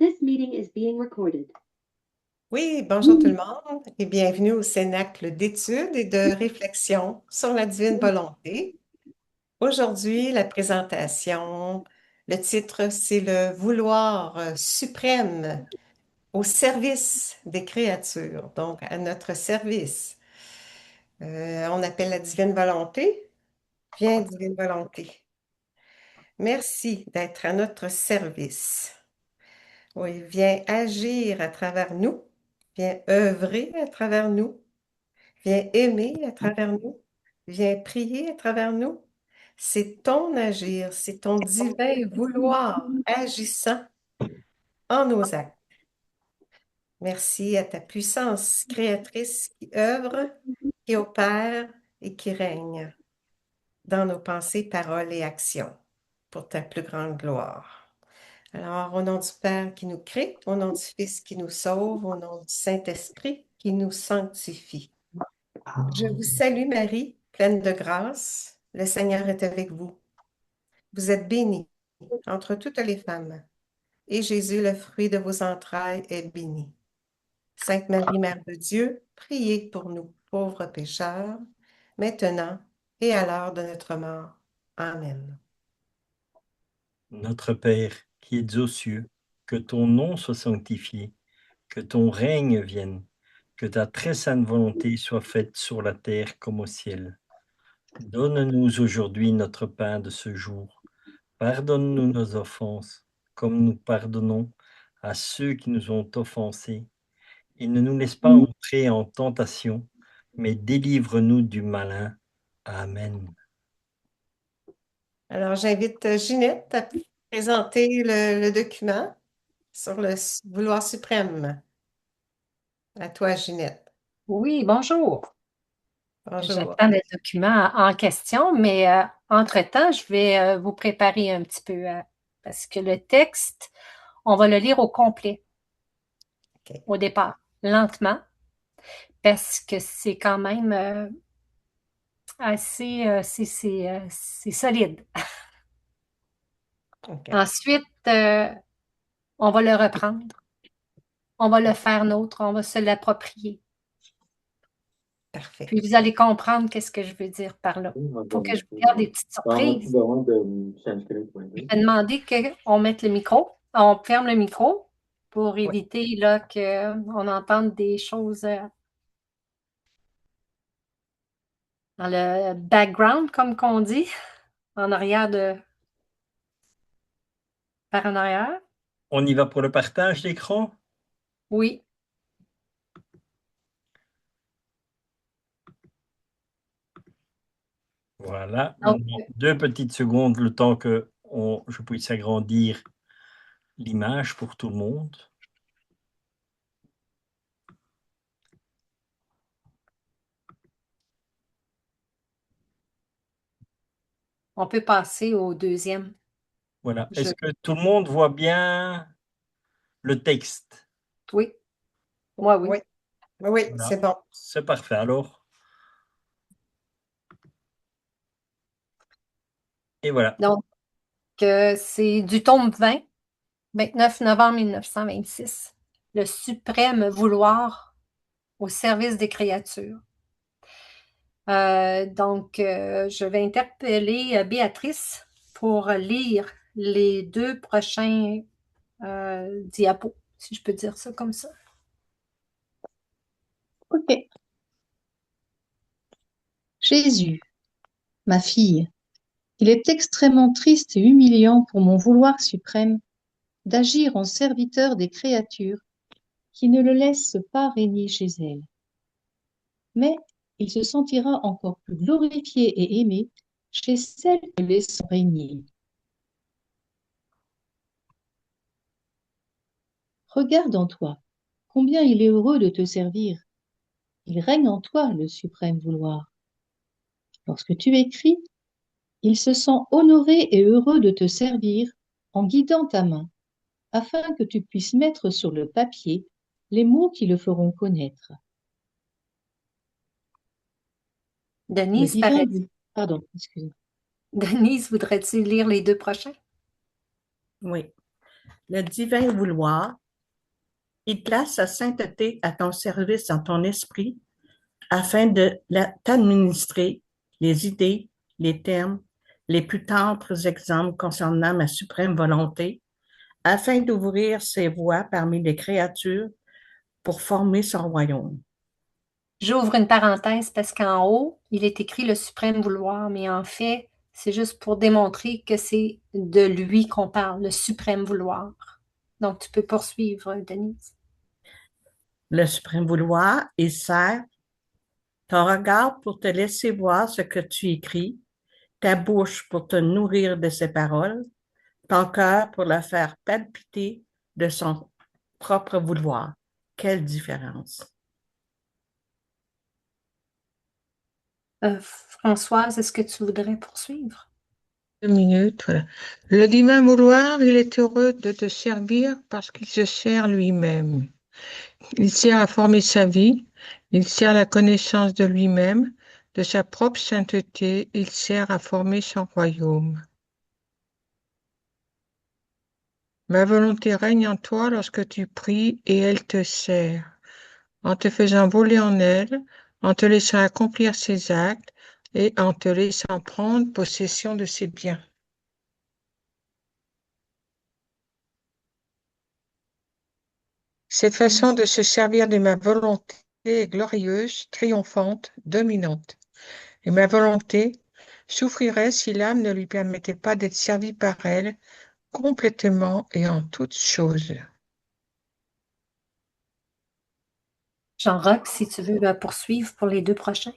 This meeting is being recorded. Oui, bonjour tout le monde et bienvenue au Cénacle d'études et de réflexion sur la divine volonté. Aujourd'hui, la présentation, le titre, c'est le vouloir suprême au service des créatures, donc à notre service. On appelle la divine volonté. Viens, divine volonté. Merci d'être à notre service. Oui, viens agir à travers nous, viens œuvrer à travers nous. Viens aimer à travers nous. Viens prier à travers nous. C'est ton agir, c'est ton divin vouloir agissant en nos actes. Merci à ta puissance créatrice qui œuvre, qui opère et qui règne dans nos pensées, paroles et actions pour ta plus grande gloire. Alors, au nom du Père qui nous crée, au nom du Fils qui nous sauve, au nom du Saint-Esprit qui nous sanctifie. Je vous salue Marie, pleine de grâce. Le Seigneur est avec vous. Vous êtes bénie entre toutes les femmes, et Jésus, le fruit de vos entrailles, est béni. Sainte Marie, Mère de Dieu, priez pour nous pauvres pécheurs, maintenant et à l'heure de notre mort. Amen. Notre Père, qui es aux cieux, que ton nom soit sanctifié, que ton règne vienne, que ta très sainte volonté soit faite sur la terre comme au ciel. Donne-nous aujourd'hui notre pain de ce jour. Pardonne-nous nos offenses, comme nous pardonnons à ceux qui nous ont offensés. Et ne nous laisse pas entrer en tentation, mais délivre-nous du malin. Amen. Alors, j'invite Ginette à présenter le document sur le vouloir suprême. À toi, Ginette. Oui, bonjour. Bonjour. J'attends le document en question, mais entre-temps, je vais vous préparer un petit peu parce que le texte, on va le lire au complet OK. au départ, lentement, parce que c'est quand même assez, c'est solide. OK. Ensuite, on va le reprendre, on va le faire nôtre, on va se l'approprier. Parfait. Puis vous allez comprendre qu'est-ce que je veux dire par là. Il faut que je vous garde des petites surprises. Je vais demander qu'on mette le micro, on ferme le micro pour éviter là, qu'on entende des choses dans le background, comme qu'on dit, en arrière par en arrière. On y va pour le partage d'écran? Oui. Voilà, Donc, 2 petites secondes, le temps que je puisse agrandir l'image pour tout le monde. on peut passer au deuxième. Voilà. Est-ce que tout le monde voit bien le texte? Oui. Moi, oui. Oui, oui, Voilà. c'est bon. C'est parfait alors. Et voilà. Donc, c'est du tome 20, 29 novembre 1926. Le suprême vouloir au service des créatures. Je vais interpeller Béatrice pour lire les 2 prochains diapos, si je peux dire ça comme ça. Ok. Jésus, ma fille, il est extrêmement triste et humiliant pour mon vouloir suprême d'agir en serviteur des créatures qui ne le laissent pas régner chez elles. Mais il se sentira encore plus glorifié et aimé chez celles que laissent régner. Regarde en toi, combien il est heureux de te servir. Il règne en toi le suprême vouloir. Lorsque tu écris, il se sent honoré et heureux de te servir en guidant ta main, afin que tu puisses mettre sur le papier les mots qui le feront connaître. Denise, Pardon, excusez-moi. Denise, voudrais-tu lire les 2 prochains? Oui. le divin vouloir. Il place sa sainteté à ton service dans ton esprit afin de t'administrer les idées, les termes, les plus tendres exemples concernant ma suprême volonté, afin d'ouvrir ses voies parmi les créatures pour former son royaume. J'ouvre une parenthèse parce qu'en haut, il est écrit le suprême vouloir, mais en fait, c'est juste pour démontrer que c'est de lui qu'on parle, le suprême vouloir. Donc, tu peux poursuivre, Denise. Le suprême vouloir, il sert ton regard pour te laisser voir ce que tu écris, ta bouche pour te nourrir de ses paroles, ton cœur pour le faire palpiter de son propre vouloir. Quelle différence! Françoise, est-ce que tu voudrais poursuivre? 2 minutes, voilà. Le divin vouloir, il est heureux de te servir parce qu'il se sert lui-même. Il sert à former sa vie, il sert la connaissance de lui-même, de sa propre sainteté, il sert à former son royaume. Ma volonté règne en toi lorsque tu pries et elle te sert, en te faisant voler en elle, en te laissant accomplir ses actes et en te laissant prendre possession de ses biens. Cette façon de se servir de ma volonté est glorieuse, triomphante, dominante. Et ma volonté souffrirait si l'âme ne lui permettait pas d'être servie par elle complètement et en toutes choses. Jean-Roch, si tu veux poursuivre pour les 2 prochains.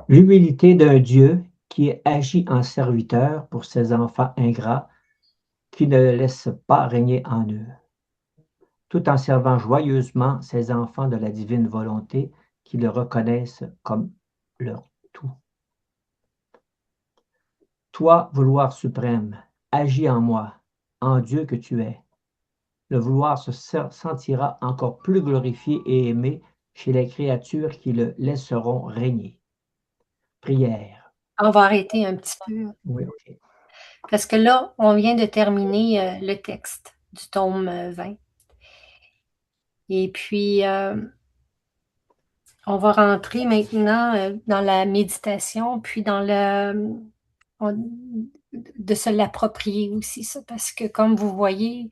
L'humilité d'un Dieu qui agit en serviteur pour ses enfants ingrats, qui ne le laisse pas régner en eux, tout en servant joyeusement ses enfants de la divine volonté qui le reconnaissent comme leur tout. Toi, vouloir suprême, agis en moi, en Dieu que tu es. Le vouloir se sentira encore plus glorifié et aimé chez les créatures qui le laisseront régner. Prière. On va arrêter un petit peu. Oui, ok. Parce que là, on vient de terminer le texte du tome 20. Et puis, on va rentrer maintenant dans la méditation, puis dans de se l'approprier aussi, ça, parce que comme vous voyez,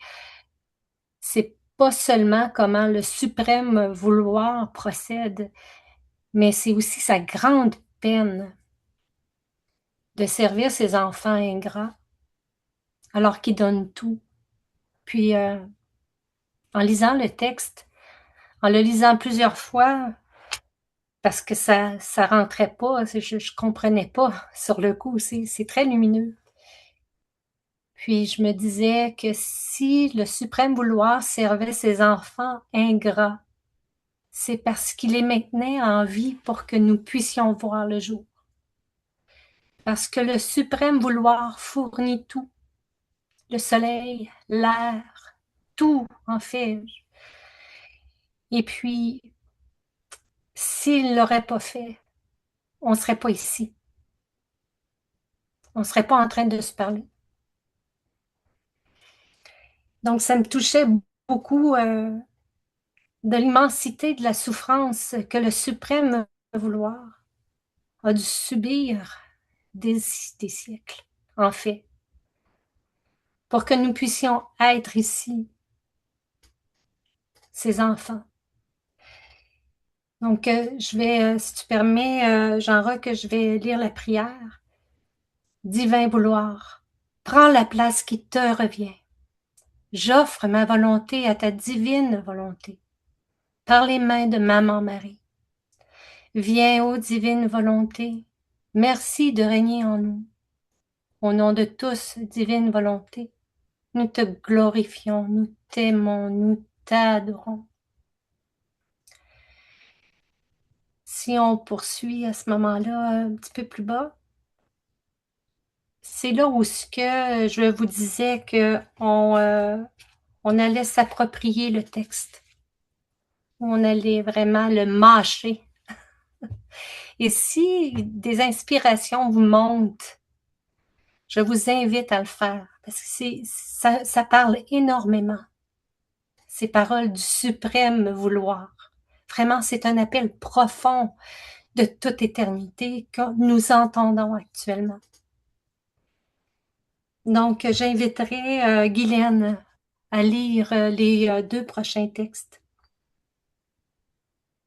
c'est pas seulement comment le suprême vouloir procède, mais c'est aussi sa grande peine de servir ses enfants ingrats, alors qu'il donne tout. Puis, en lisant le texte, en le lisant plusieurs fois, parce que ça rentrait pas, je comprenais pas sur le coup, c'est très lumineux. Puis je me disais que si le suprême vouloir servait ses enfants ingrats, c'est parce qu'il les maintenait en vie pour que nous puissions voir le jour. Parce que le suprême vouloir fournit tout, le soleil, l'air, tout en fait. Et puis, s'il ne l'aurait pas fait, on ne serait pas ici. On ne serait pas en train de se parler. Donc, ça me touchait beaucoup de l'immensité de la souffrance que le suprême vouloir a dû subir des siècles, en fait, pour que nous puissions être ici, ses enfants. Donc, je vais, si tu permets, Jean-Roch, que je vais lire la prière. Divin vouloir, prends la place qui te revient. J'offre ma volonté à ta divine volonté, par les mains de Maman Marie. Viens, ô divine volonté, merci de régner en nous. Au nom de tous, divine volonté, nous te glorifions, nous t'aimons, nous t'adorons. Si on poursuit à ce moment-là un petit peu plus bas, c'est là où ce que je vous disais qu'on allait s'approprier le texte. On allait vraiment le mâcher. Et si des inspirations vous montent, Je vous invite à le faire parce que ça parle énormément. Ces paroles du suprême vouloir. Vraiment, c'est un appel profond de toute éternité que nous entendons actuellement. Donc, j'inviterai Guylaine à lire les 2 prochains textes.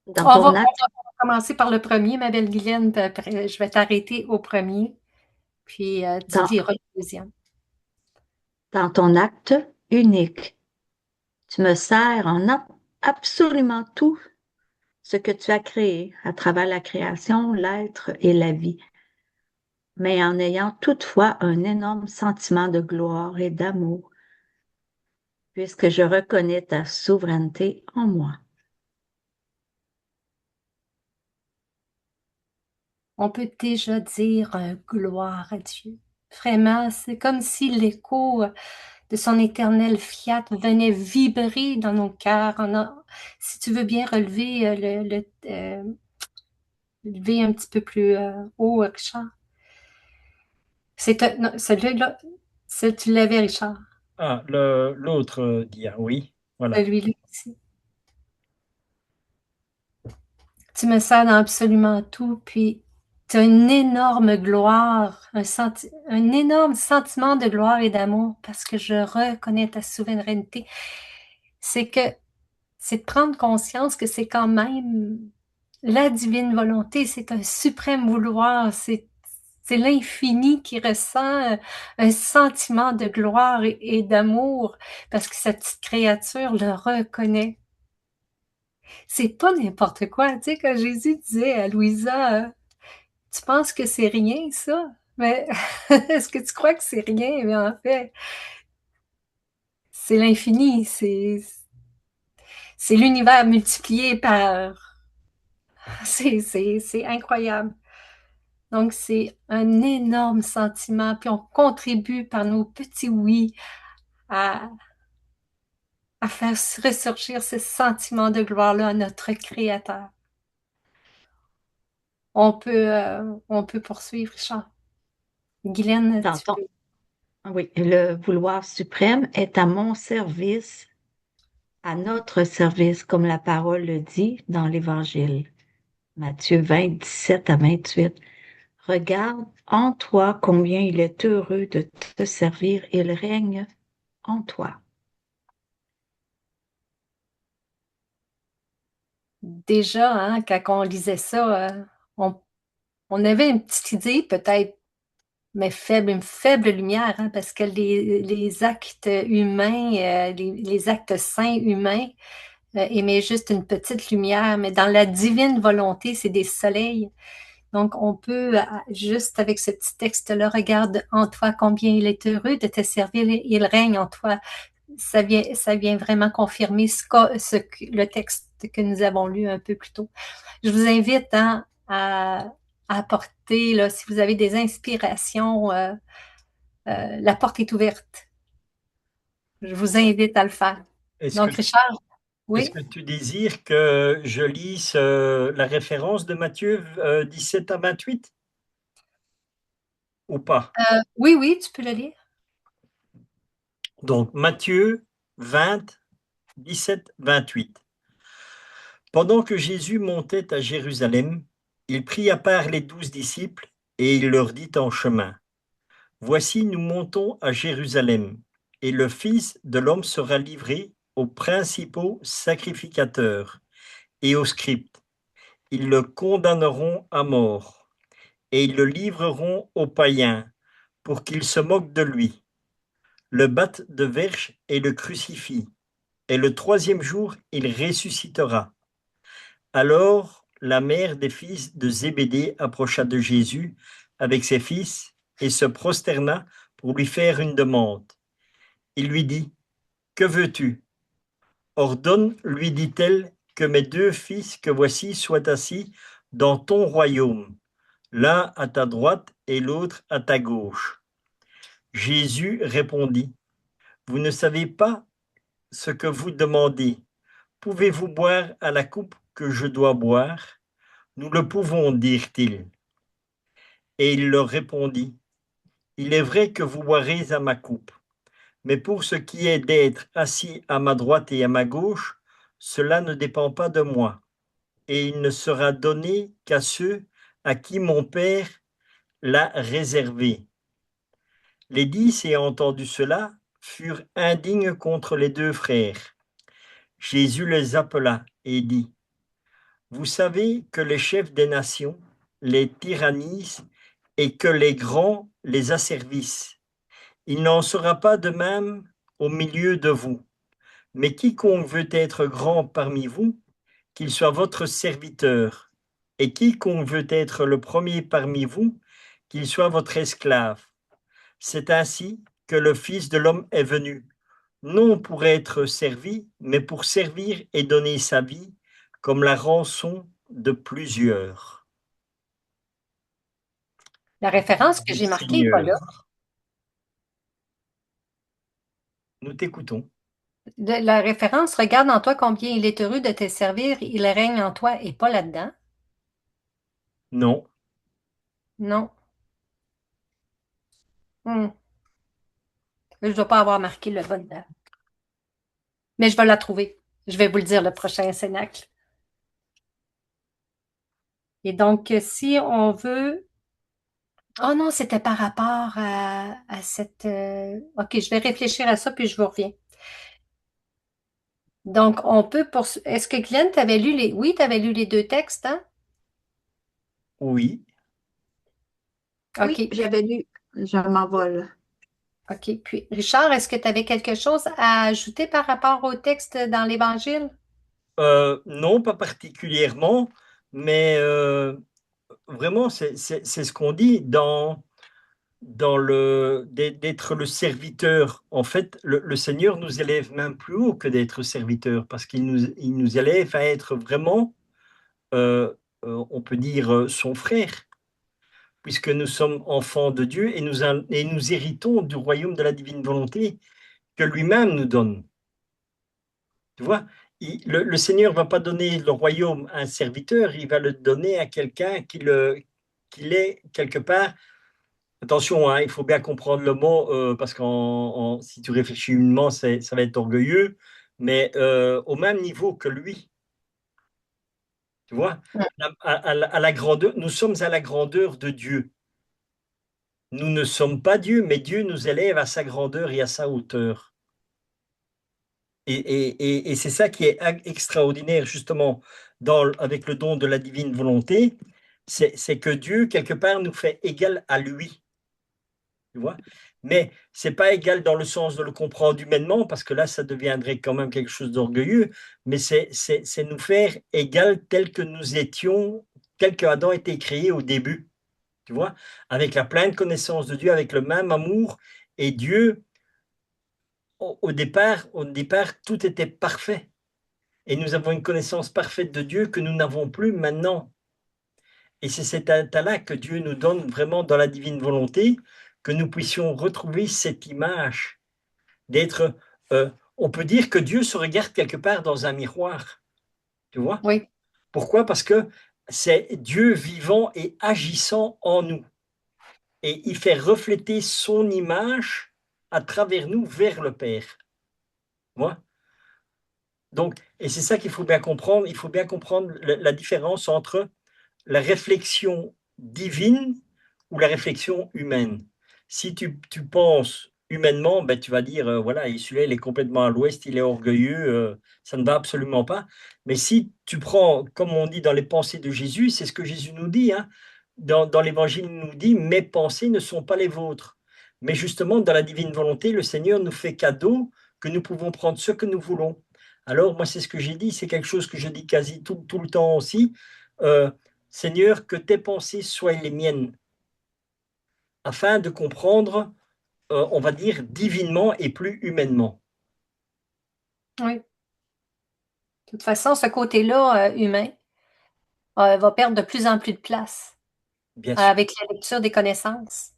Dans On ton va acte, commencer par le premier, ma belle Guylaine, puis après, je vais t'arrêter au premier, puis tu dans, liras le deuxième. dans ton acte unique, tu me sers en absolument tout ce que tu as créé à travers la création, l'être et la vie, mais en ayant toutefois un énorme sentiment de gloire et d'amour, puisque je reconnais ta souveraineté en moi. On peut déjà dire gloire à Dieu. Vraiment, c'est comme si l'écho de son éternel fiat venait vibrer dans nos cœurs. Si tu veux bien relever lever un petit peu plus haut, Richard. Non, celui-là, tu l'avais, Richard. Ah, l'autre dia, oui, voilà. Celui-là aussi. Tu me sers dans absolument tout, puis tu as une énorme gloire, un énorme sentiment de gloire et d'amour parce que je reconnais ta souveraineté. C'est de prendre conscience que c'est quand même la divine volonté, c'est un suprême vouloir, c'est l'infini qui ressent un sentiment de gloire et d'amour parce que cette petite créature le reconnaît. C'est pas n'importe quoi. Tu sais, quand Jésus disait à Louisa, tu penses que c'est rien, ça? Mais est-ce que tu crois que c'est rien? Mais en fait, c'est l'infini, c'est l'univers multiplié par... C'est incroyable. Donc, c'est un énorme sentiment, puis on contribue par nos petits oui à faire ressurgir ce sentiment de gloire-là à notre Créateur. On peut poursuivre, Richard. Guylaine, Dans tu ton, peux. oui, le vouloir suprême est à mon service, à notre service, comme la parole le dit dans l'Évangile. Matthieu 20, 17 à 28. Regarde en toi combien il est heureux de te servir. Il règne en toi. Déjà, hein, quand on lisait ça, on avait une petite idée, peut-être, mais une faible lumière, hein, parce que les actes humains, les actes saints humains, émet juste une petite lumière, mais dans la divine volonté, c'est des soleils. Donc, on peut, juste avec ce petit texte-là, regarde en toi combien il est heureux de te servir, il règne en toi. Ça vient vraiment confirmer le texte que nous avons lu un peu plus tôt. Je vous invite hein, à apporter, là, si vous avez des inspirations, la porte est ouverte. Je vous invite à le faire. Est-ce que, Donc, Richard, est-ce oui? que tu désires que je lise la référence de Matthieu 17 à 28 ou pas? Oui, oui, tu peux le lire. Donc, Matthieu 20, 17, 28. Pendant que Jésus montait à Jérusalem, il prit à part les 12 disciples et il leur dit en chemin, voici, nous montons à Jérusalem, et le Fils de l'homme sera livré aux principaux sacrificateurs et aux scribes. Ils le condamneront à mort, et ils le livreront aux païens, pour qu'ils se moquent de lui, le battent de verge et le crucifient. Et le troisième jour, il ressuscitera. Alors la mère des fils de Zébédée approcha de Jésus avec ses fils et se prosterna pour lui faire une demande. Il lui dit, que veux-tu? Ordonne, lui dit-elle, que mes 2 fils que voici soient assis dans ton royaume, l'un à ta droite et l'autre à ta gauche. Jésus répondit, vous ne savez pas ce que vous demandez. Pouvez-vous boire à la coupe que je dois boire? Nous le pouvons, dirent-ils. Et il leur répondit, Il est vrai que vous boirez à ma coupe, mais pour ce qui est d'être assis à ma droite et à ma gauche, cela ne dépend pas de moi, et il ne sera donné qu'à ceux à qui mon Père l'a réservé. Les 10, ayant entendu cela, furent indignes contre les 2 frères. Jésus les appela et dit, vous savez que les chefs des nations les tyrannisent et que les grands les asservissent. Il n'en sera pas de même au milieu de vous. Mais quiconque veut être grand parmi vous, qu'il soit votre serviteur. Et quiconque veut être le premier parmi vous, qu'il soit votre esclave. C'est ainsi que le Fils de l'homme est venu, non pour être servi, mais pour servir et donner sa vie comme la rançon de plusieurs. La référence que j'ai marquée n'est pas là. Nous t'écoutons. La référence, regarde en toi combien il est heureux de te servir, il règne en toi et pas là-dedans. Non. Non. Je ne dois pas avoir marqué le bon dedans. Mais je vais la trouver. Je vais vous le dire le prochain cénacle. Et donc, si on veut... Oh non, c'était par rapport à cette... OK, je vais réfléchir à ça, puis je vous reviens. Donc, on peut... Est-ce que Glenn, tu avais lu les... Oui, tu avais lu les 2 textes, hein? Oui. OK. Oui, j'avais lu, je m'envole. OK. Puis, Richard, est-ce que tu avais quelque chose à ajouter par rapport au texte dans l'Évangile? Non, pas particulièrement, mais vraiment, c'est ce qu'on dit d'être le serviteur. En fait, le Seigneur nous élève même plus haut que d'être serviteur, parce il nous élève à être vraiment, on peut dire, son frère, puisque nous sommes enfants de Dieu et nous héritons du royaume de la divine volonté que lui-même nous donne. Tu vois, le Seigneur ne va pas donner le royaume à un serviteur, il va le donner à quelqu'un qui est quelque part. Attention, hein, il faut bien comprendre le mot, parce que si tu réfléchis humainement, ça va être orgueilleux, mais au même niveau que lui. Tu vois, à la grandeur, nous sommes à la grandeur de Dieu. Nous ne sommes pas Dieu, mais Dieu nous élève à sa grandeur et à sa hauteur. Et c'est ça qui est extraordinaire, justement, avec le don de la divine volonté, c'est que Dieu, quelque part, nous fait égal à lui. Tu vois? Mais ce n'est pas égal dans le sens de le comprendre humainement, parce que là, ça deviendrait quand même quelque chose d'orgueilleux, mais c'est nous faire égal tel que nous étions, tel que Adam était créé au début. Tu vois? Avec la pleine connaissance de Dieu, avec le même amour, et Dieu, au départ, tout était parfait. Et nous avons une connaissance parfaite de Dieu que nous n'avons plus maintenant. Et c'est cet état-là que Dieu nous donne vraiment dans la divine volonté, que nous puissions retrouver cette image d'être... on peut dire que Dieu se regarde quelque part dans un miroir. Tu vois? Oui. Pourquoi? Parce que c'est Dieu vivant et agissant en nous. Et il fait refléter son image à travers nous vers le Père. Tu vois? Donc, et c'est ça qu'il faut bien comprendre. Il faut bien comprendre la différence entre la réflexion divine ou la réflexion humaine. Si tu penses humainement, ben, tu vas dire, voilà, celui-là, il est complètement à l'ouest, il est orgueilleux, ça ne va absolument pas. Mais si tu prends, comme on dit dans les pensées de Jésus, c'est ce que Jésus nous dit, hein, dans l'Évangile, il nous dit, mes pensées ne sont pas les vôtres. Mais justement, dans la divine volonté, le Seigneur nous fait cadeau que nous pouvons prendre ce que nous voulons. Alors, moi, c'est ce que j'ai dit, c'est quelque chose que je dis quasi tout le temps aussi. Seigneur, que tes pensées soient les miennes, afin de comprendre, on va dire, divinement et plus humainement. Oui. De toute façon, ce côté-là, humain, va perdre de plus en plus de place Bien sûr. avec la lecture des connaissances.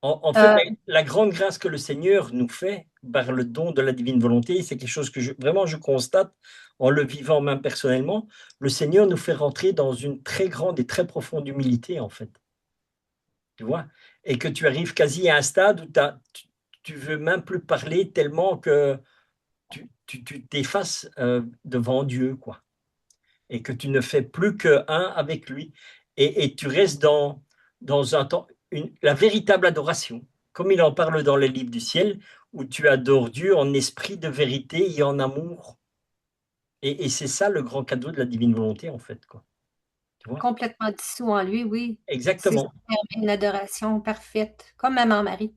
En fait, la grande grâce que le Seigneur nous fait par le don de la divine volonté, c'est quelque chose que vraiment je constate en le vivant même personnellement. Le Seigneur nous fait rentrer dans une très grande et très profonde humilité, en fait. Tu vois? et que tu arrives quasi à un stade où tu veux même plus parler tellement que tu t'effaces devant Dieu, quoi. Et que tu ne fais plus qu'un avec lui. Et tu restes dans un temps, la véritable adoration, comme il en parle dans les livres du ciel, où tu adores Dieu en esprit de vérité et en amour. Et c'est ça le grand cadeau de la divine volonté, en fait, quoi. Tu vois? Complètement dissous en lui, oui. C'est ça Exactement. qui permet une adoration parfaite, comme Maman Marie.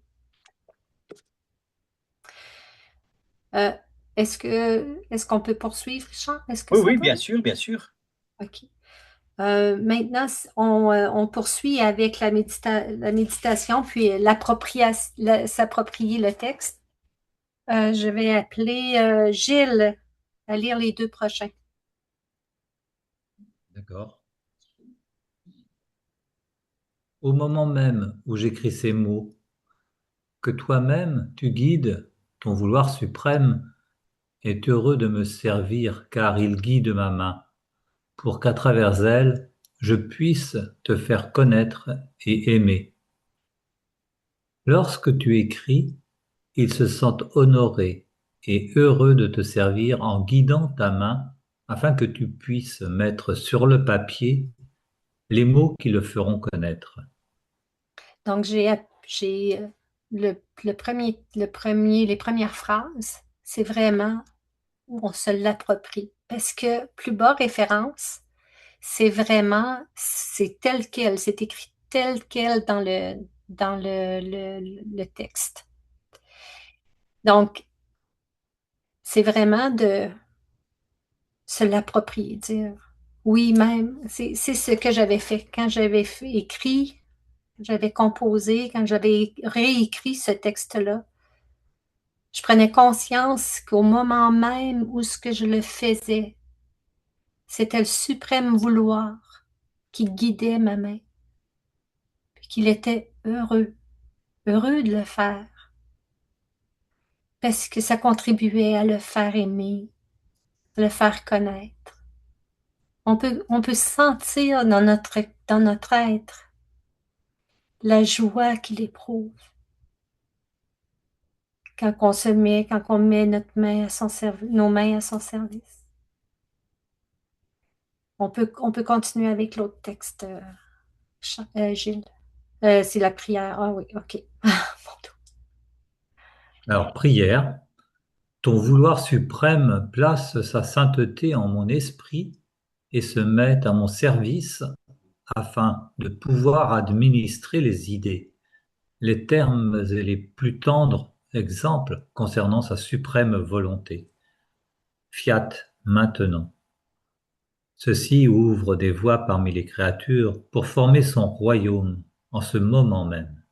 Euh, est-ce qu'on peut poursuivre, Richard? Est-ce que Oui, ça oui, va? bien sûr, bien sûr. OK. Maintenant, on poursuit avec la méditation, puis s'approprier le texte. Je vais appeler Gilles à lire les 2 prochains. D'accord. Au moment même où j'écris ces mots, que toi-même tu guides, ton vouloir suprême est heureux de me servir car il guide ma main, pour qu'à travers elle, je puisse te faire connaître et aimer. Lorsque tu écris, ils se sentent honorés et heureux de te servir en guidant ta main afin que tu puisses mettre sur le papier les mots qui le feront connaître. Donc, j'ai les premières phrases, c'est vraiment où on se l'approprie. Parce que plus bas référence, c'est tel quel, c'est écrit tel quel dans le texte. Donc, c'est vraiment de se l'approprier, dire oui, même, c'est ce que j'avais fait quand j'avais écrit, j'avais composé, quand j'avais réécrit ce texte-là. Je prenais conscience qu'au moment même où ce que je le faisais, c'était le suprême vouloir qui guidait ma main, puis qu'il était heureux de le faire, parce que ça contribuait à le faire aimer, à le faire connaître. On peut sentir dans notre être la joie qu'il éprouve quand on met nos mains à son service. On peut continuer avec l'autre texte, Gilles. C'est la prière. Ah oui, OK. Alors, prière, ton vouloir suprême place sa sainteté en mon esprit et se met à mon service afin de pouvoir administrer les idées, les termes et les plus tendres exemples concernant sa suprême volonté. Fiat maintenant. Ceci ouvre des voies parmi les créatures pour former son royaume en ce moment même.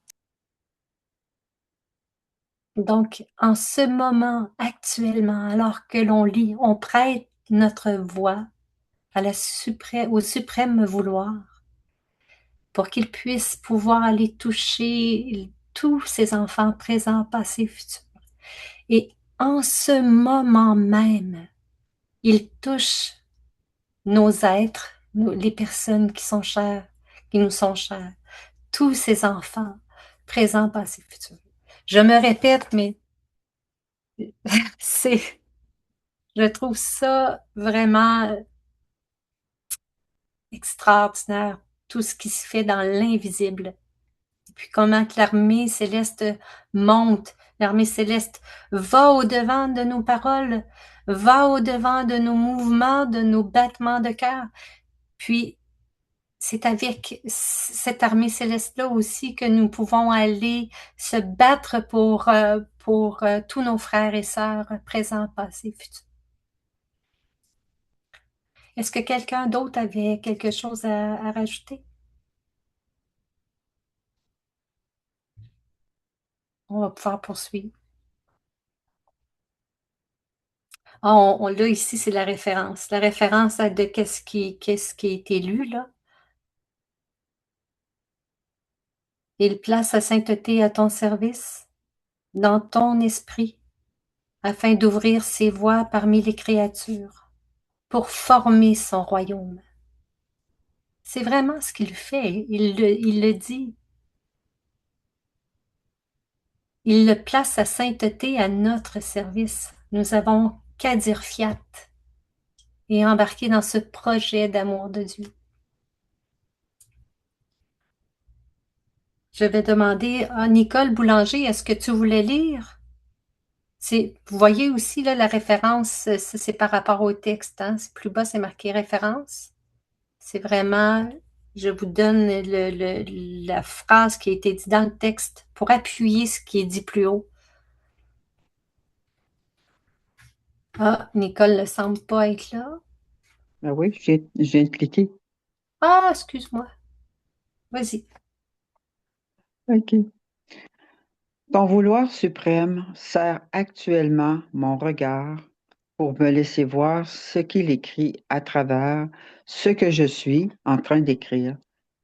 Donc, en ce moment, actuellement, alors que l'on lit, on prête notre voix au suprême vouloir pour qu'il puisse pouvoir aller toucher tous ses enfants présents, passés, futurs. Et en ce moment même, il touche nos êtres, les personnes qui nous sont chères, tous ces enfants présents, passés, futurs. Je me répète, mais je trouve ça vraiment extraordinaire, tout ce qui se fait dans l'invisible. Et puis comment que l'armée céleste monte, l'armée céleste va au-devant de nos paroles, va au-devant de nos mouvements, de nos battements de cœur. Puis c'est avec cette armée céleste-là aussi que nous pouvons aller se battre pour tous nos frères et sœurs présents, passés, futurs. Est-ce que quelqu'un d'autre avait quelque chose à rajouter? On va pouvoir poursuivre. Ah, là, ici, c'est la référence. La référence de qu'est-ce qui est élu, là. Il place sa sainteté à ton service, dans ton esprit, afin d'ouvrir ses voies parmi les créatures, pour former son royaume. C'est vraiment ce qu'il fait. Il le dit. Il place sa sainteté à notre service. Nous avons qu'à dire fiat et embarquer dans ce projet d'amour de Dieu. Je vais demander à Nicole Boulanger, est-ce que tu voulais lire? Vous voyez aussi là, la référence, c'est par rapport au texte. Hein? Plus bas, c'est marqué référence. C'est vraiment, je vous donne la phrase qui a été dite dans le texte pour appuyer ce qui est dit plus haut. Ah, Nicole ne semble pas être là. Ah oui, je viens de cliquer. Ah, excuse-moi. Vas-y. OK. Ton vouloir suprême sert actuellement mon regard pour me laisser voir ce qu'il écrit à travers ce que je suis en train d'écrire,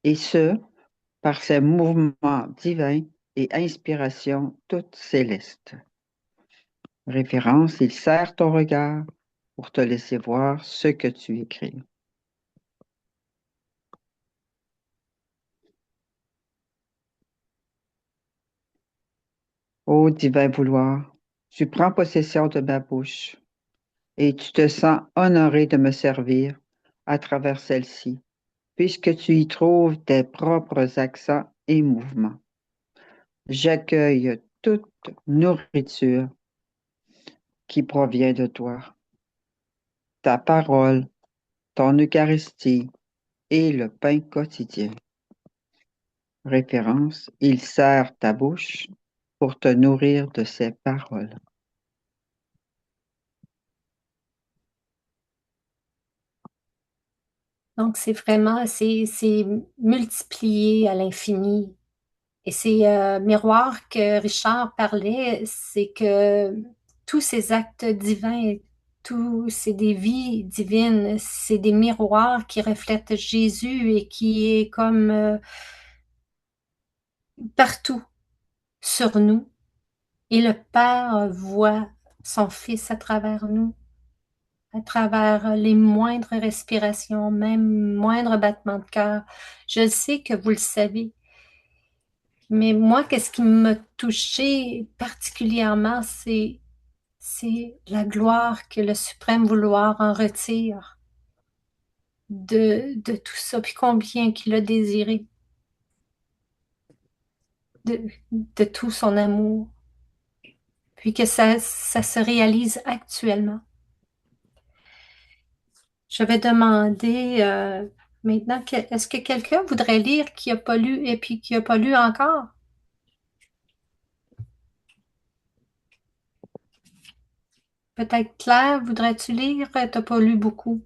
et ce, par ses mouvements divins et inspirations toutes célestes. Référence, il sert ton regard pour te laisser voir ce que tu écris. Ô divin vouloir, tu prends possession de ma bouche et tu te sens honoré de me servir à travers celle-ci, puisque tu y trouves tes propres accents et mouvements. J'accueille toute nourriture qui provient de toi, ta parole, ton Eucharistie et le pain quotidien. Référence, il sert ta bouche pour te nourrir de ses paroles. Donc, c'est vraiment, c'est multiplié à l'infini. Et ces miroirs que Richard parlait, c'est que tous ces actes divins, c'est des vies divines, c'est des miroirs qui reflètent Jésus et qui est comme partout sur nous. Et le Père voit son Fils à travers nous, à travers les moindres respirations, même moindres battements de cœur. Je sais que vous le savez. Mais moi, qu'est-ce qui m'a touchée particulièrement, c'est la gloire que le suprême vouloir en retire de tout ça, puis combien qu'il a désiré de tout son amour, puis que ça se réalise actuellement. Je vais demander maintenant, est-ce que quelqu'un voudrait lire qui n'a pas lu et puis qui n'a pas lu encore? Peut-être Claire, voudrais-tu lire? Tu n'as pas lu beaucoup.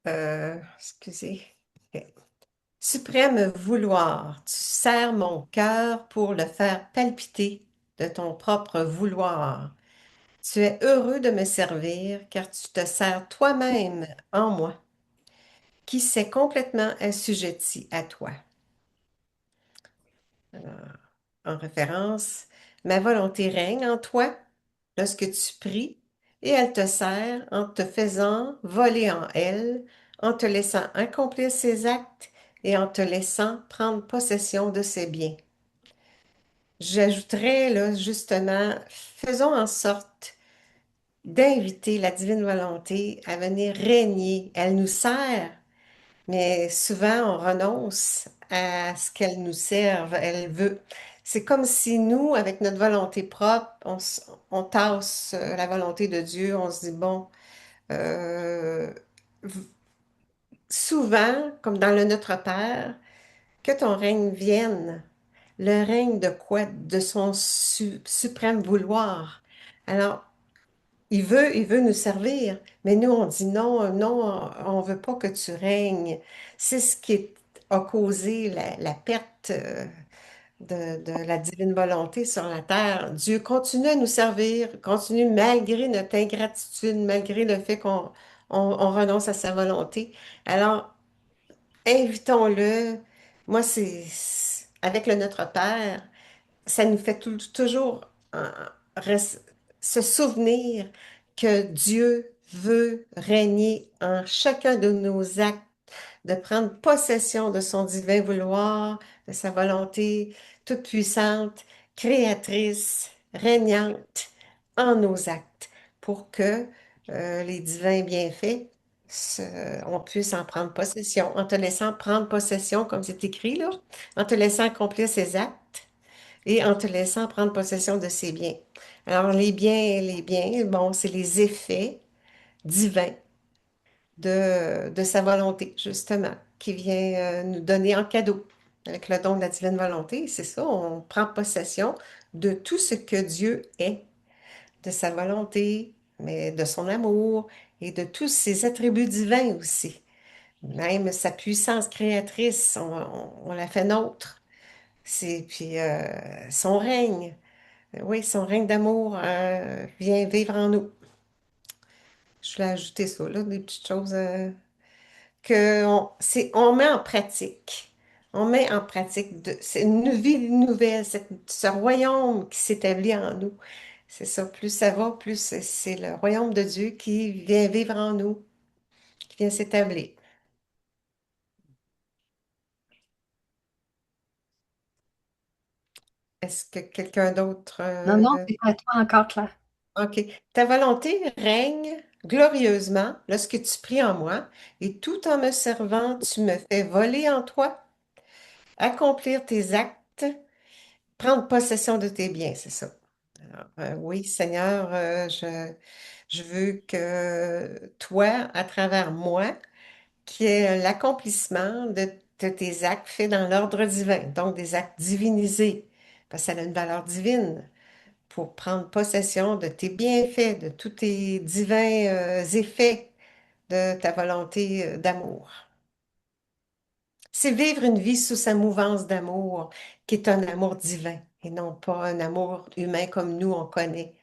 Excusez. Ok. Suprême vouloir, tu serres mon cœur pour le faire palpiter de ton propre vouloir. Tu es heureux de me servir car tu te sers toi-même en moi, qui s'est complètement assujetti à toi. Alors, en référence, ma volonté règne en toi lorsque tu pries et elle te sert en te faisant voler en elle, en te laissant accomplir ses actes et en te laissant prendre possession de ses biens. J'ajouterais là justement, faisons en sorte d'inviter la divine volonté à venir régner. Elle nous sert, mais souvent on renonce à ce qu'elle nous serve. Elle veut. C'est comme si nous, avec notre volonté propre, on tasse la volonté de Dieu. On se dit, bon, euh, souvent, comme dans le Notre Père, que ton règne vienne. Le règne de quoi? De son suprême vouloir. Alors, il veut nous servir, mais nous, on dit non, non, on veut pas que tu règnes. C'est ce qui a causé la perte de la divine volonté sur la terre. Dieu continue à nous servir, continue malgré notre ingratitude, malgré le fait qu'on renonce à sa volonté. Alors, invitons-le. Moi, avec le Notre Père, ça nous fait toujours res- se souvenir que Dieu veut régner en chacun de nos actes, de prendre possession de son divin vouloir, de sa volonté toute puissante, créatrice, régnante en nos actes, pour que les divins bienfaits, on puisse en prendre possession, en te laissant prendre possession, comme c'est écrit là, en te laissant accomplir ses actes et en te laissant prendre possession de ses biens. Alors, les biens, bon, c'est les effets divins de sa volonté, justement, qui vient nous donner en cadeau avec le don de la divine volonté. C'est ça, on prend possession de tout ce que Dieu est, de sa volonté, mais de son amour et de tous ses attributs divins aussi. Même sa puissance créatrice, on la fait nôtre. Puis son règne, oui, son règne d'amour vient vivre en nous. Je voulais ajouter ça, là, des petites choses on met en pratique. On met en pratique, c'est une vie nouvelle, ce royaume qui s'établit en nous. C'est ça, plus ça va, plus c'est le royaume de Dieu qui vient vivre en nous, qui vient s'établir. Est-ce que quelqu'un d'autre... Non, c'est à toi encore, Claire. OK. Ta volonté règne glorieusement lorsque tu pries en moi, et tout en me servant, tu me fais voler en toi, accomplir tes actes, prendre possession de tes biens, c'est ça. Alors, oui, Seigneur, je veux que toi, à travers moi, qui est l'accomplissement de tes actes faits dans l'ordre divin, donc des actes divinisés, parce que ça a une valeur divine, pour prendre possession de tes bienfaits, de tous tes divins effets de ta volonté d'amour. C'est vivre une vie sous sa mouvance d'amour, qui est un amour divin et non pas un amour humain comme nous on connaît.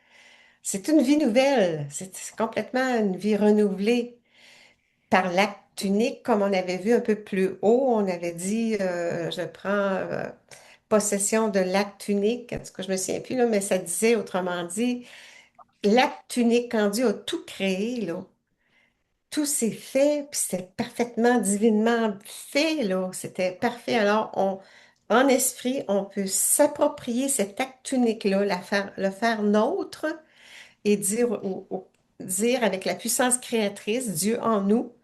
C'est une vie nouvelle, c'est complètement une vie renouvelée par l'acte unique, comme on avait vu un peu plus haut. On avait dit, je prends possession de l'acte unique. En tout cas, je me souviens plus, là, mais ça disait, autrement dit, l'acte unique, quand Dieu a tout créé, là, tout s'est fait, puis c'était parfaitement, divinement fait, là. C'était parfait. Alors, en esprit, on peut s'approprier cet acte unique-là, le faire nôtre et dire avec la puissance créatrice, Dieu en nous,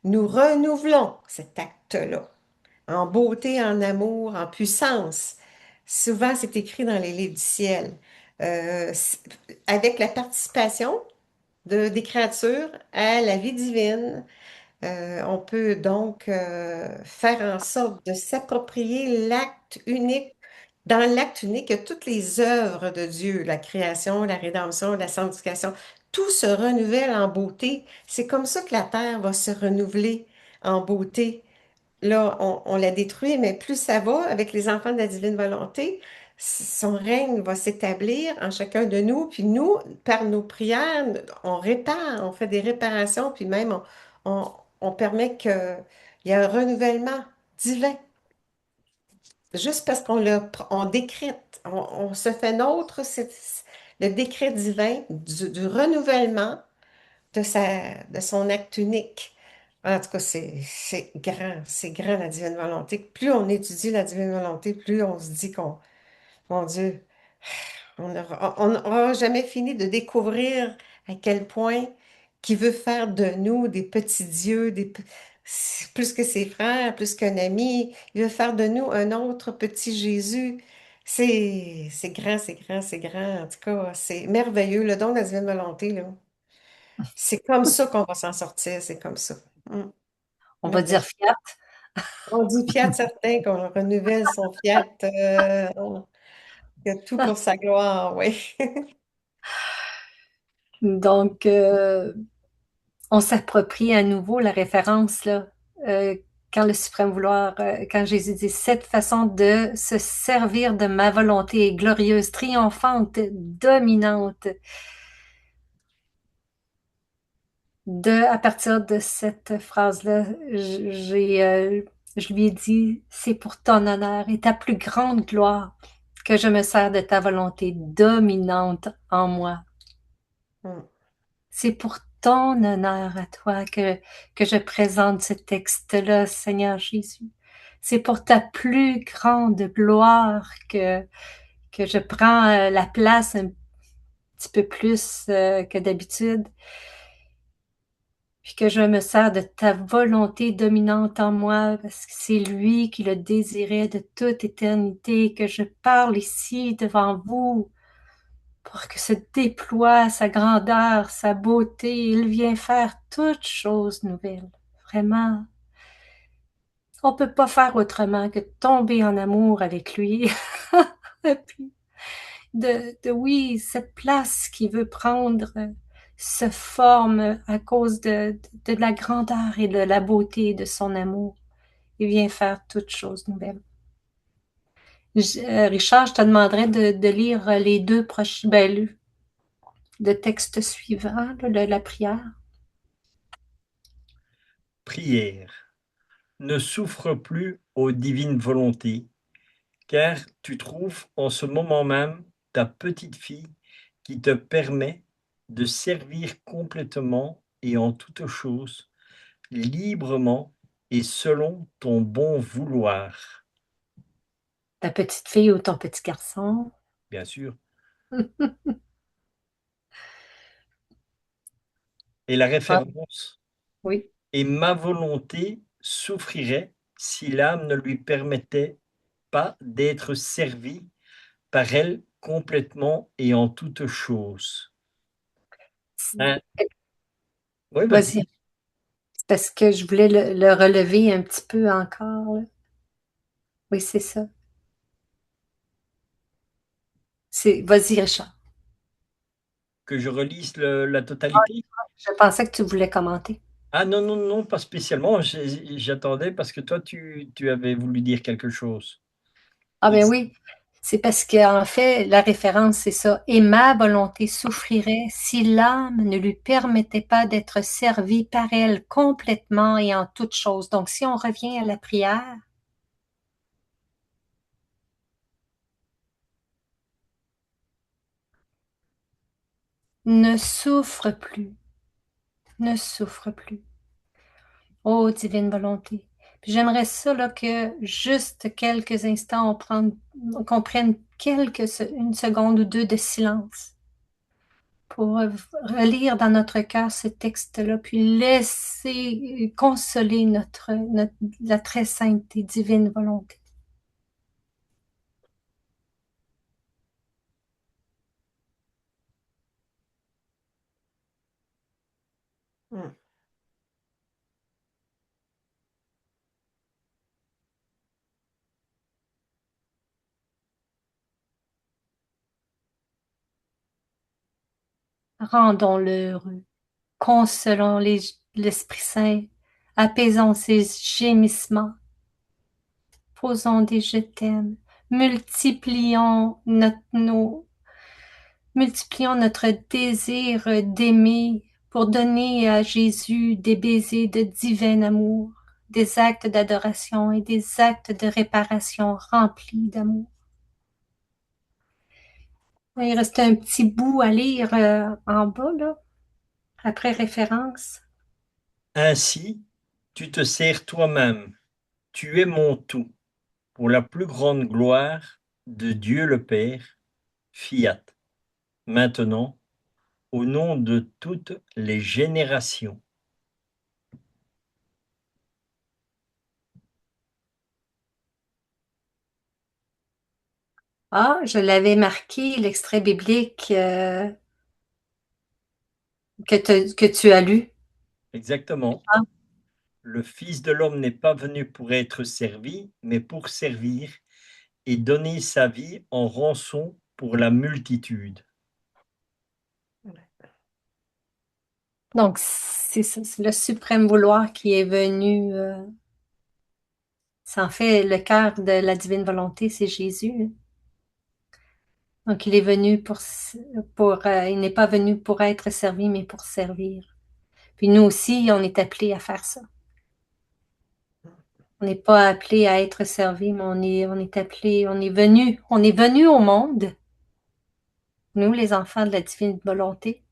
nous renouvelons cet acte-là, en beauté, en amour, en puissance. Souvent, c'est écrit dans les livres du ciel. Avec la participation des créatures à la vie divine, on peut donc faire en sorte de s'approprier l'acte unique. Dans l'acte unique, il y a toutes les œuvres de Dieu, la création, la rédemption, la sanctification. Tout se renouvelle en beauté. C'est comme ça que la terre va se renouveler en beauté. Là, on l'a détruit, mais plus ça va avec les enfants de la divine volonté, son règne va s'établir en chacun de nous. Puis nous, par nos prières, on répare, on fait des réparations, puis même on, on permet qu'il y ait un renouvellement divin. Juste parce on décrète, on se fait nôtre, c'est le décret divin du renouvellement de son acte unique. En tout cas, c'est grand la divine volonté. Plus on étudie la divine volonté, plus on se dit mon Dieu, on n'aura jamais fini de découvrir à quel point qu'il veut faire de nous des petits dieux, plus que ses frères, plus qu'un ami. Il veut faire de nous un autre petit Jésus. C'est grand, c'est grand, c'est grand. En tout cas, c'est merveilleux. Le don de la divine volonté, là. C'est comme ça qu'on va s'en sortir, c'est comme ça. On va dire fiat. On dit fiat certain qu'on renouvelle son fiat, que tout pour sa gloire, oui. Donc, on s'approprie à nouveau la référence, là, quand le suprême vouloir, quand Jésus dit, cette façon de se servir de ma volonté est glorieuse, triomphante, dominante. À partir de cette phrase-là, je lui ai dit, c'est pour ton honneur et ta plus grande gloire que je me sers de ta volonté dominante en moi. Mm. C'est pour ton honneur à toi que je présente ce texte-là, Seigneur Jésus. C'est pour ta plus grande gloire que je prends la place un petit peu plus que d'habitude, puis que je me sers de ta volonté dominante en moi, parce que c'est lui qui le désirait de toute éternité, que je parle ici devant vous, pour que se déploie sa grandeur, sa beauté. Il vient faire toutes choses nouvelles. Vraiment, on peut pas faire autrement que tomber en amour avec lui. Et puis, oui, cette place qu'il veut prendre se forme à cause de la grandeur et de la beauté de son amour. Il vient faire toutes choses nouvelles. Richard, je te demanderais de lire les deux prochains, le texte suivant, de la prière. Prière. Ne souffre plus aux divines volontés, car tu trouves en ce moment même ta petite fille qui te permet de servir complètement et en toutes choses, librement et selon ton bon vouloir. Ta petite fille ou ton petit garçon. Bien sûr. Et la référence, oui. Et ma volonté souffrirait si l'âme ne lui permettait pas d'être servie par elle complètement et en toutes choses. Hein? Oui, Vas-y. C'est parce que je voulais le relever un petit peu encore. Là. Oui, c'est ça. Vas-y, Richard. Que je relise la totalité? Je pensais que tu voulais commenter. Ah non, non, non, pas spécialement. J'attendais parce que toi, tu avais voulu dire quelque chose. Ah ben oui, c'est parce qu'en fait, la référence, c'est ça. Et ma volonté souffrirait si l'âme ne lui permettait pas d'être servie par elle complètement et en toutes choses. Donc, si on revient à la prière, ne souffre plus, ne souffre plus. Oh, divine volonté. Puis j'aimerais ça là, que juste quelques instants, qu'on prenne une seconde ou deux de silence pour relire dans notre cœur ce texte-là, puis laisser consoler la très sainte et divine volonté. Rendons-le heureux, consolons l'Esprit Saint, apaisons ses gémissements, posons des je t'aime, multiplions notre désir d'aimer pour donner à Jésus des baisers de divin amour, des actes d'adoration et des actes de réparation remplis d'amour. Il reste un petit bout à lire en bas, là, après référence. Ainsi, tu te sers toi-même. Tu es mon tout, pour la plus grande gloire de Dieu le Père. Fiat. Maintenant, au nom de toutes les générations. Ah, je l'avais marqué, l'extrait biblique que tu as lu. Exactement. Ah. Le Fils de l'homme n'est pas venu pour être servi, mais pour servir et donner sa vie en rançon pour la multitude. Donc, c'est ça, c'est le suprême vouloir qui est venu. C'est en fait le cœur de la divine volonté, c'est Jésus. Donc, il est venu il n'est pas venu pour être servi, mais pour servir. Puis nous aussi, on est appelés à faire ça. On n'est pas appelé à être servi, mais on est appelé, on est venu au monde, nous, les enfants de la divine volonté,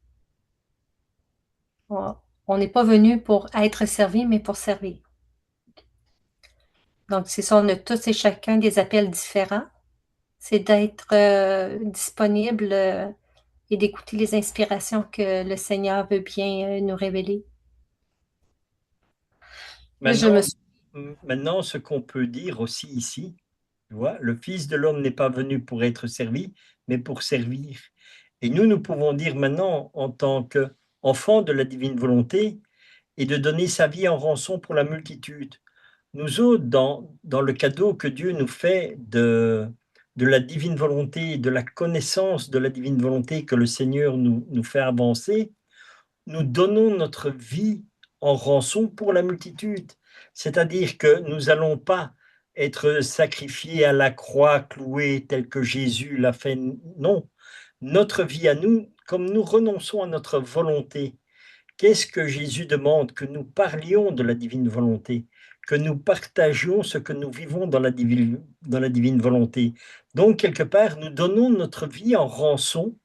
On n'est pas venu pour être servi, mais pour servir. Donc, c'est ça, on a tous et chacun des appels différents. C'est d'être disponible et d'écouter les inspirations que le Seigneur veut bien nous révéler. Maintenant, ce qu'on peut dire aussi ici, tu vois, le Fils de l'homme n'est pas venu pour être servi, mais pour servir. Et nous pouvons dire maintenant, en tant qu'enfants de la divine volonté, et de donner sa vie en rançon pour la multitude. Nous autres, dans le cadeau que Dieu nous fait de la divine volonté, de la connaissance de la divine volonté que le Seigneur nous fait avancer, nous donnons notre vie en rançon pour la multitude. C'est-à-dire que nous n'allons pas être sacrifiés à la croix, cloués, tel que Jésus l'a fait. Non, notre vie à nous, comme nous renonçons à notre volonté, qu'est-ce que Jésus demande? Que nous parlions de la divine volonté, que nous partagions ce que nous vivons dans la divine volonté. Donc, quelque part, nous donnons notre vie en rançon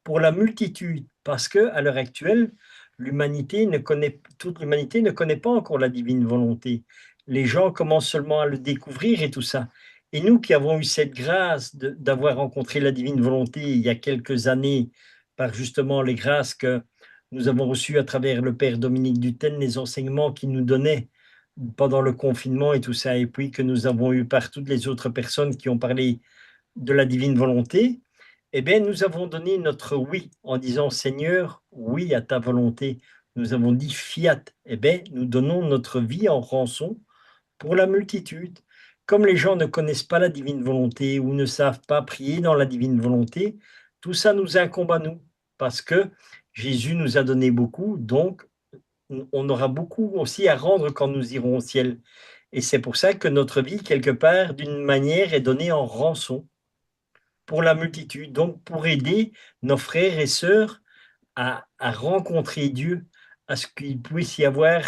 pour la multitude, parce que à l'heure actuelle, toute l'humanité ne connaît pas encore la divine volonté. Les gens commencent seulement à le découvrir et tout ça. Et nous qui avons eu cette grâce d'avoir rencontré la divine volonté il y a quelques années, par justement les grâces que nous avons reçues à travers le Père Dominique Dutène, les enseignements qu'il nous donnait pendant le confinement et tout ça, et puis que nous avons eu par toutes les autres personnes qui ont parlé de la divine volonté, eh bien, nous avons donné notre oui en disant Seigneur, oui à ta volonté. Nous avons dit fiat. Eh bien, nous donnons notre vie en rançon pour la multitude. Comme les gens ne connaissent pas la divine volonté ou ne savent pas prier dans la divine volonté, tout ça nous incombe à nous parce que Jésus nous a donné beaucoup, donc on aura beaucoup aussi à rendre quand nous irons au ciel. Et c'est pour ça que notre vie, quelque part, d'une manière, est donnée en rançon pour la multitude, donc pour aider nos frères et sœurs à rencontrer Dieu, à ce qu'il puisse y avoir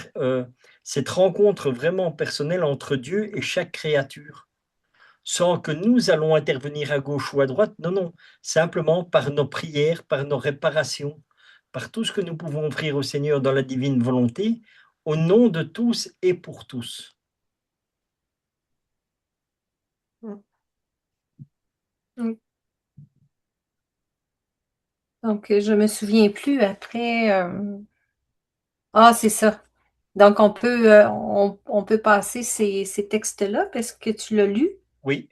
cette rencontre vraiment personnelle entre Dieu et chaque créature, sans que nous allons intervenir à gauche ou à droite, non, non, simplement par nos prières, par nos réparations, par tout ce que nous pouvons offrir au Seigneur dans la divine volonté, au nom de tous et pour tous. Oui. Donc, je me souviens plus après. Ah, c'est ça. Donc, on peut passer ces textes-là parce que tu l'as lu. Oui.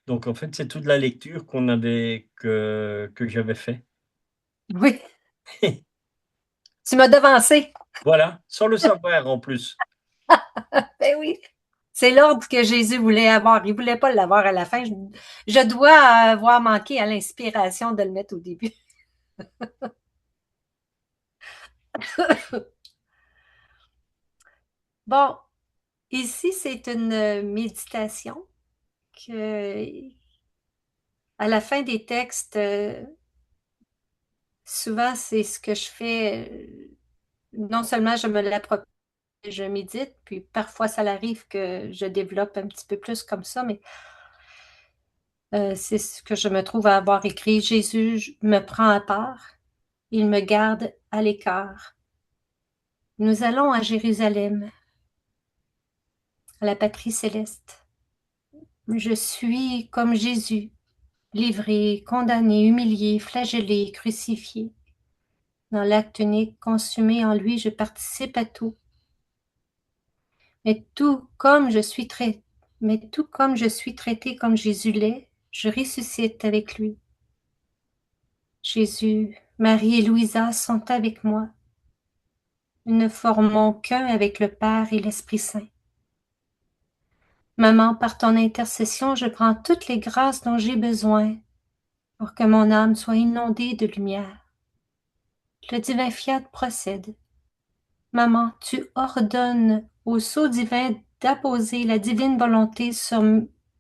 Donc, en fait, c'est toute la lecture que j'avais fait. Oui. Tu m'as devancé. Voilà, sans le savoir en plus. Ben oui. C'est l'ordre que Jésus voulait avoir. Il ne voulait pas l'avoir à la fin. Je dois avoir manqué à l'inspiration de le mettre au début. Bon, ici, c'est une méditation que, à la fin des textes, souvent, c'est ce que je fais. Non seulement je me l'approprie, je médite, puis parfois, ça arrive que je développe un petit peu plus comme ça, mais c'est ce que je me trouve à avoir écrit. Jésus me prend à part, il me garde à l'écart. Nous allons à Jérusalem, à la patrie céleste. Je suis comme Jésus, livré, condamné, humilié, flagellé, crucifié. Dans l'acte unique consumé en lui, je participe à tout. Mais tout comme je suis traité comme Jésus l'est, je ressuscite avec lui. Jésus, Marie et Louisa sont avec moi. Nous ne formons qu'un avec le Père et l'Esprit Saint. Maman, par ton intercession, je prends toutes les grâces dont j'ai besoin pour que mon âme soit inondée de lumière. Le divin fiat procède. Maman, tu ordonnes au sceau divin d'apposer la divine volonté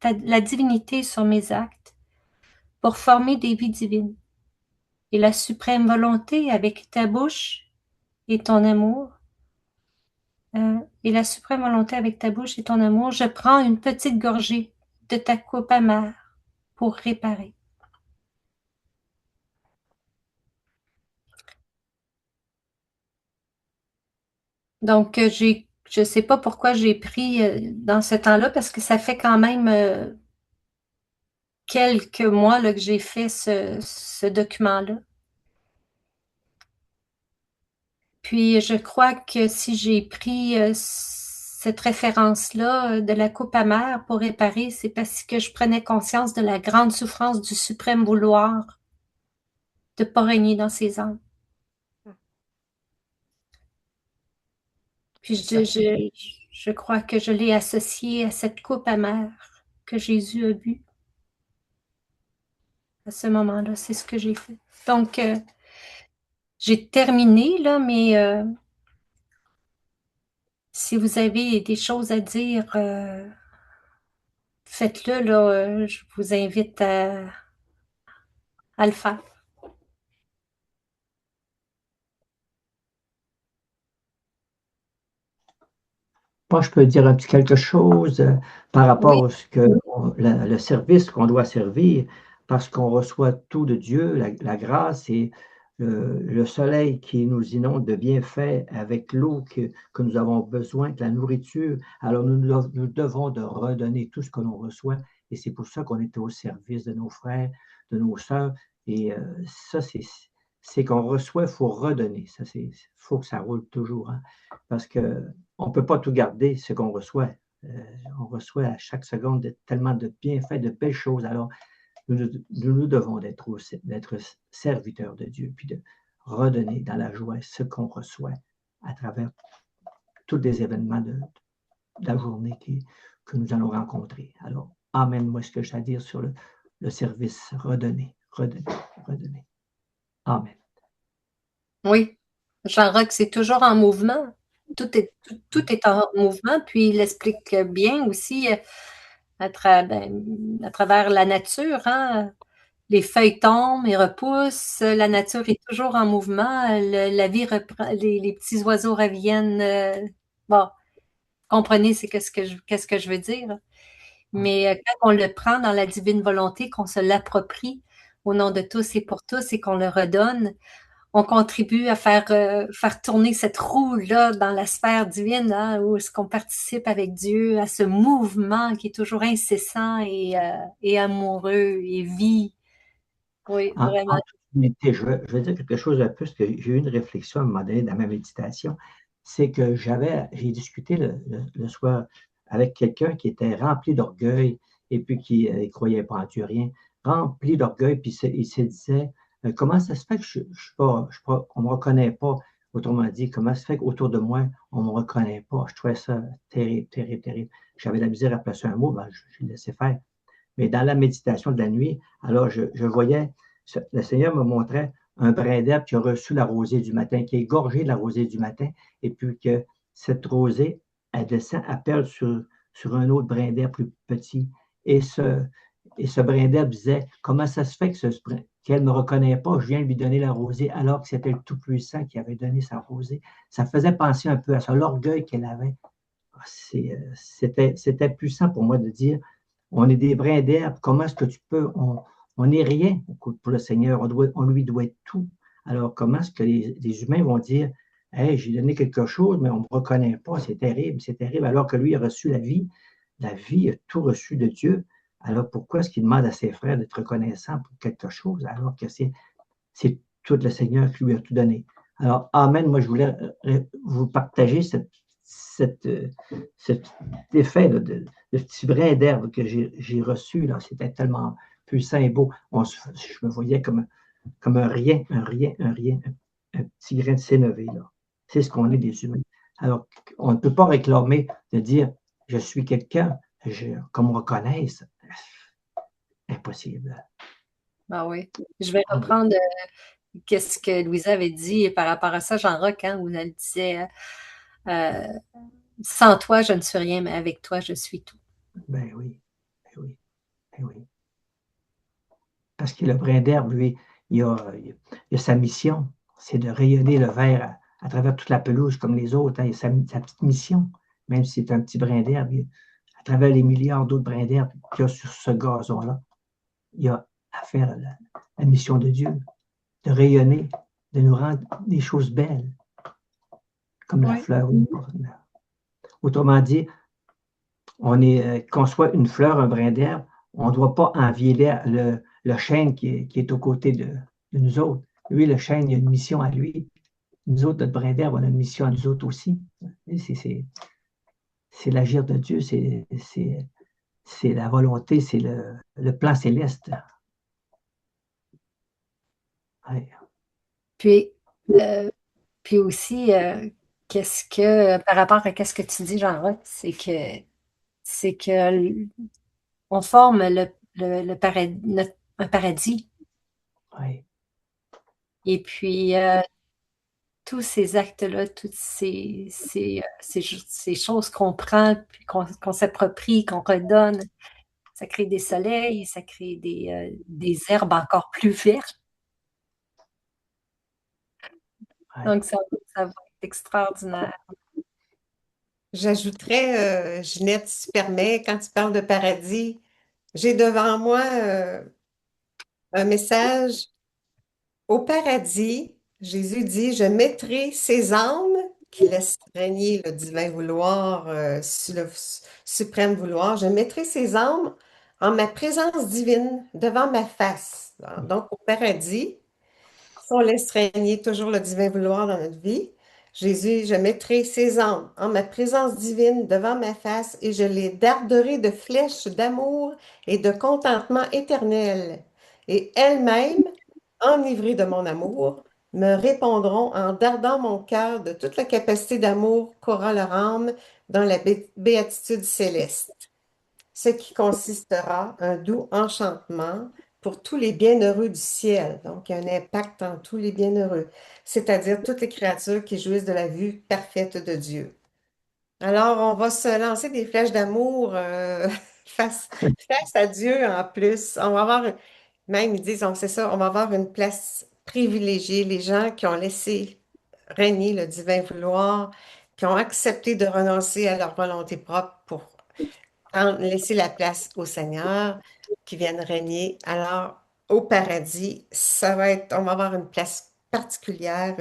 la divinité sur mes actes pour former des vies divines. Et la suprême volonté avec ta bouche et ton amour, je prends une petite gorgée de ta coupe amère pour réparer. Donc, je ne sais pas pourquoi j'ai pris dans ce temps-là, parce que ça fait quand même quelques mois là, que j'ai fait ce document-là. Puis, je crois que si j'ai pris cette référence-là de la coupe amère pour réparer, c'est parce que je prenais conscience de la grande souffrance du suprême vouloir de ne pas régner dans ses âmes. Puis, je crois que je l'ai associé à cette coupe amère que Jésus a bu. À ce moment-là, c'est ce que j'ai fait. Donc, j'ai terminé, là, mais si vous avez des choses à dire, faites-le, là. Je vous invite à le faire. Moi, je peux dire un petit quelque chose par rapport Oui, à ce que le service qu'on doit servir, parce qu'on reçoit tout de Dieu, la grâce et le soleil qui nous inonde de bienfaits avec l'eau que nous avons besoin, de la nourriture. Alors, nous devons de redonner tout ce que l'on reçoit et c'est pour ça qu'on est au service de nos frères, de nos sœurs. Et ça, c'est qu'on reçoit, il faut redonner. Ça, faut que ça roule toujours, hein, parce que on ne peut pas tout garder ce qu'on reçoit. On reçoit à chaque seconde tellement de bienfaits, de belles choses. Alors, nous devons d'être serviteurs de Dieu, puis de redonner dans la joie ce qu'on reçoit à travers tous les événements de la journée que nous allons rencontrer. Alors, amen, moi, ce que j'ai à dire sur le service, redonner, redonner, redonner. Amen. oui. Jean-Roch, c'est toujours en mouvement. Tout est en mouvement, puis il explique bien aussi à travers la nature, hein. Les feuilles tombent et repoussent, la nature est toujours en mouvement, la vie reprend, les petits oiseaux reviennent. Bon, comprenez qu'est-ce que je veux dire. Mais quand on le prend dans la divine volonté, qu'on se l'approprie au nom de tous et pour tous et qu'on le redonne, on contribue à faire tourner cette roue-là dans la sphère divine, hein, où est-ce qu'on participe avec Dieu à ce mouvement qui est toujours incessant et amoureux et vie. Oui, vraiment. En toute humilité, je vais dire quelque chose de plus, que j'ai eu une réflexion à un moment donné dans ma méditation, c'est que j'ai discuté le soir avec quelqu'un qui était rempli d'orgueil et puis qui ne croyait pas en Dieu, rien, rempli d'orgueil, puis il se disait, comment ça se fait que on ne me reconnaît pas, autrement dit, comment ça se fait qu'autour de moi, on ne me reconnaît pas. Je trouvais ça terrible, terrible, terrible. J'avais la misère à placer un mot, ben, je laissais faire. Mais dans la méditation de la nuit, alors je voyais, le Seigneur me montrait un brin d'herbe qui a reçu la rosée du matin, qui est gorgé de la rosée du matin, et puis que cette rosée, elle descend, elle perle sur un autre brin d'herbe plus petit. Et ce brin d'herbe disait, comment ça se fait qu'elle ne me reconnaît pas, je viens lui donner la rosée, alors que c'était le Tout-Puissant qui avait donné sa rosée. Ça faisait penser un peu à ça, l'orgueil qu'elle avait. C'était puissant pour moi de dire, on est des brins d'herbe. Comment est-ce que tu peux? On n'est rien pour le Seigneur. On lui doit tout. Alors, comment est-ce que les humains vont dire, hey, j'ai donné quelque chose, mais on ne me reconnaît pas. C'est terrible. Alors que lui a reçu la vie. La vie a tout reçu de Dieu. Alors, pourquoi est-ce qu'il demande à ses frères d'être reconnaissants pour quelque chose, alors que c'est tout le Seigneur qui lui a tout donné? Alors, amen. Moi, je voulais vous partager cet effet de petit brin d'herbe que j'ai reçu. C'était tellement puissant et beau. Je me voyais comme un rien, un petit grain de sénévé. C'est ce qu'on est des humains. Alors, on ne peut pas réclamer de dire je suis quelqu'un, qu'on me reconnaisse. Impossible. Ah oui. Je vais reprendre qu'est-ce que Louisa avait dit par rapport à ça, Jean-Roch, hein, où elle disait sans toi, je ne suis rien, mais avec toi, je suis tout. Ben oui, ben oui, ben oui. Parce que le brin d'herbe, lui, il a sa mission, c'est de rayonner le vert à travers toute la pelouse comme les autres. Hein. Il a sa petite mission, même si c'est un petit brin d'herbe, à travers les milliards d'autres brins d'herbe qu'il y a sur ce gazon-là, il a à faire la mission de Dieu, de rayonner, de nous rendre des choses belles. comme la Oui. fleur. Autrement dit, qu'on soit une fleur, un brin d'herbe, on ne doit pas envier le chêne qui est aux côtés de nous autres. Lui, le chêne, il a une mission à lui. Nous autres, notre brin d'herbe, on a une mission à nous autres aussi. C'est l'agir de Dieu, c'est la volonté, c'est le plan céleste. Ouais. Puis, puis aussi, par rapport à ce que tu dis, Jean-Roch, c'est que on forme le paradis, un paradis. Ouais. Et puis, tous ces actes-là, toutes ces choses qu'on prend, puis qu'on s'approprie, qu'on redonne, ça crée des soleils, ça crée des herbes encore plus vertes. Ouais. Donc, ça va être extraordinaire. J'ajouterais, Ginette, si tu permets, quand tu parles de paradis, j'ai devant moi un message. Au paradis, Jésus dit, je mettrai ces âmes qui laissent régner le divin vouloir sur le suprême vouloir, je mettrai ces âmes en ma présence divine devant ma face. Donc, au paradis, si on laisse régner toujours le divin vouloir dans notre vie, Jésus, je mettrai ces âmes en ma présence divine devant ma face et je les darderai de flèches d'amour et de contentement éternel. Et elles-mêmes, enivrées de mon amour, me répondront en dardant mon cœur de toute la capacité d'amour qu'aura leur âme dans la béatitude céleste, ce qui consistera un doux enchantement pour tous les bienheureux du ciel. Donc, il y a un impact en tous les bienheureux, c'est-à-dire toutes les créatures qui jouissent de la vue parfaite de Dieu. Alors, on va se lancer des flèches d'amour face à Dieu en plus. On va avoir, même ils disent, c'est ça, on va avoir une place privilégiée. Les gens qui ont laissé régner le divin vouloir, qui ont accepté de renoncer à leur volonté propre pour laisser la place au Seigneur, qui vienne régner. Alors, au paradis, on va avoir une place particulière.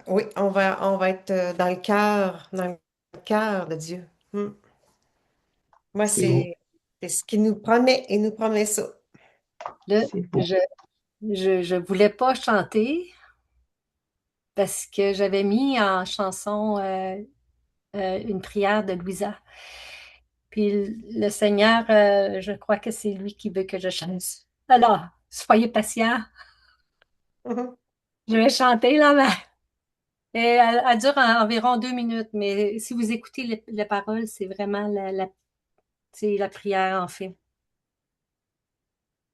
Oui, on va être dans le cœur de Dieu. Moi, C'est c'est ce qu'il nous promet. Il nous promet ça. Là, beau. je voulais pas chanter parce que j'avais mis en chanson une prière de Louisa. Puis le Seigneur, je crois que c'est lui qui veut que je chante. Alors, soyez patients. Je vais chanter là, mais elle dure environ 2 minutes. Mais si vous écoutez les paroles, c'est vraiment c'est la prière en fait.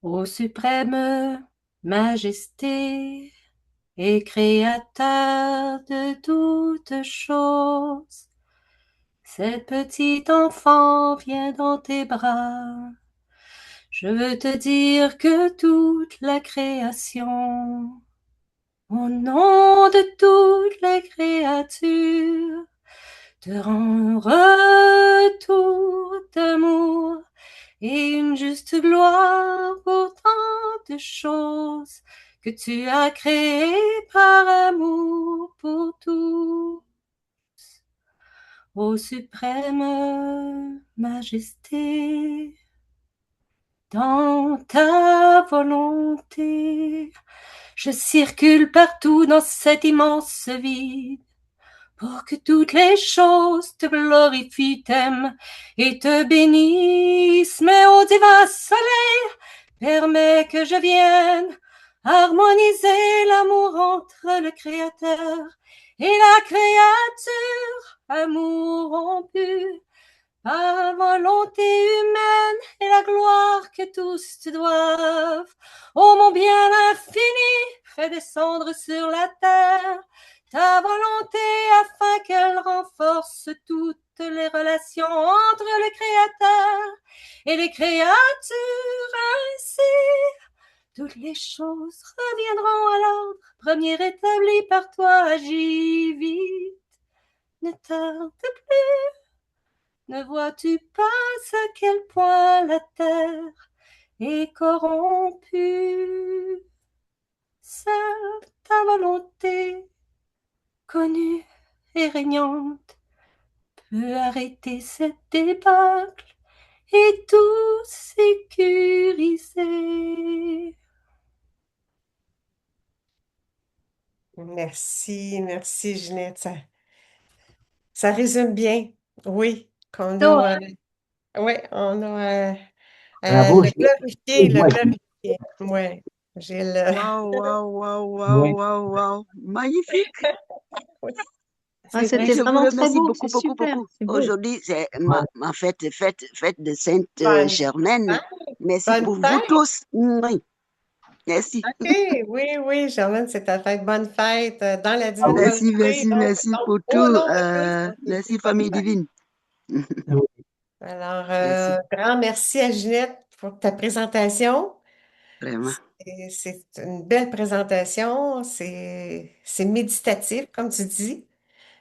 Ô suprême majesté et créateur de toutes choses, cette petite enfant vient dans tes bras. Je veux te dire que toute la création, au nom de toutes les créatures, te rend retour d'amour et une juste gloire pour tant de choses que tu as créées par amour pour tous. Ô suprême majesté, dans ta volonté, je circule partout dans cet immense vide pour que toutes les choses te glorifient, t'aiment et te bénissent. Mais ô divin soleil, permets que je vienne harmoniser l'amour entre le Créateur et la créature, amour rompu par volonté humaine et la gloire que tous te doivent. Ô mon bien infini, fais descendre sur la terre ta volonté afin qu'elle renforce toutes les relations entre le Créateur et les créatures. Ainsi, toutes les choses reviendront à l'ordre premier établi par toi. Agis vite, ne tarde plus. Ne vois-tu pas à quel point la terre est corrompue? Seule ta volonté, connue et régnante peut arrêter cette débâcle et tout sécuriser. Merci, Ginette. Ça résume bien, oui, qu'on Ça, a, on a Bravo, le glorifier, le moi, glorifier. Oui, j'ai le... oui. Waouh. Magnifique. Oui, Ah, c'est vrai. c'était Je vous vraiment très remercie beau, beaucoup, c'est beaucoup, super, beaucoup. c'est beau. Aujourd'hui, c'est Ouais. ma fête de Sainte Bonne Germaine. fête, Merci bonne pour vous fête. tous. Oui, merci. OK, oui, Germaine, c'est ta fête. Bonne fête dans la Ah divine oui. volonté. Donc, Merci pour au tout. nom de tous, on te Merci, dit bonne famille fête. divine. Oui. Alors, Merci, grand merci à Ginette pour ta présentation. vraiment. C'est une belle présentation. C'est méditatif, comme tu dis.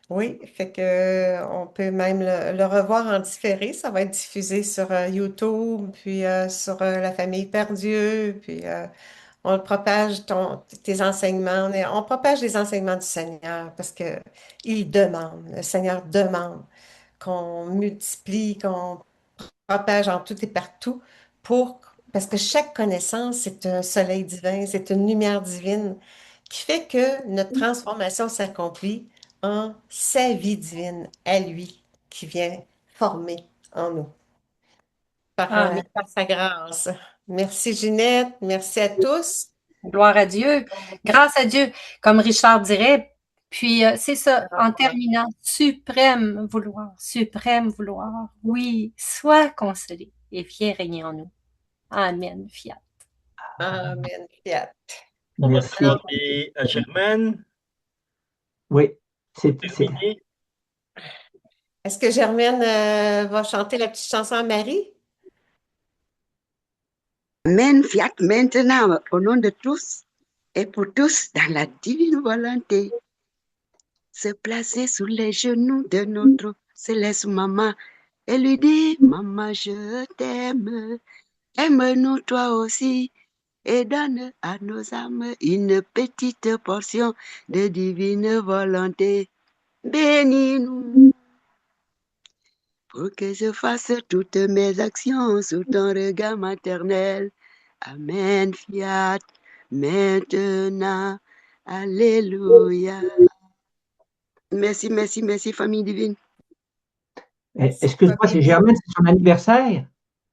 Oui, fait que on peut même le revoir en différé. Ça va être diffusé sur YouTube, puis sur La Famille Perdue, puis on le propage tes enseignements. On propage les enseignements du Seigneur parce que le Seigneur demande qu'on multiplie, qu'on propage en tout et partout parce que chaque connaissance, c'est un soleil divin, c'est une lumière divine qui fait que notre transformation s'accomplit en sa vie divine à lui qui vient former en nous amen. par sa grâce. Merci Ginette, merci à tous. Gloire à Dieu. Grâce à Dieu, comme Richard dirait. Puis, c'est ça, en terminant, suprême vouloir. Oui, sois consolé et viens régner en nous. Amen, fiat. Amen. Fiat. On va Merci. demander à Germaine Oui, pour c'est terminer. Est-ce que Germaine va chanter la petite chanson à Marie? Amen, fiat, maintenant, au nom de tous et pour tous, dans la divine volonté, se placer sous les genoux de notre céleste maman et lui dire, maman, je t'aime, aime-nous toi aussi, et donne à nos âmes une petite portion de divine volonté. Bénis-nous pour que je fasse toutes mes actions sous ton regard maternel. Amen, fiat, maintenant, alléluia. Merci, famille divine. Excuse-moi, c'est Germaine, c'est son anniversaire.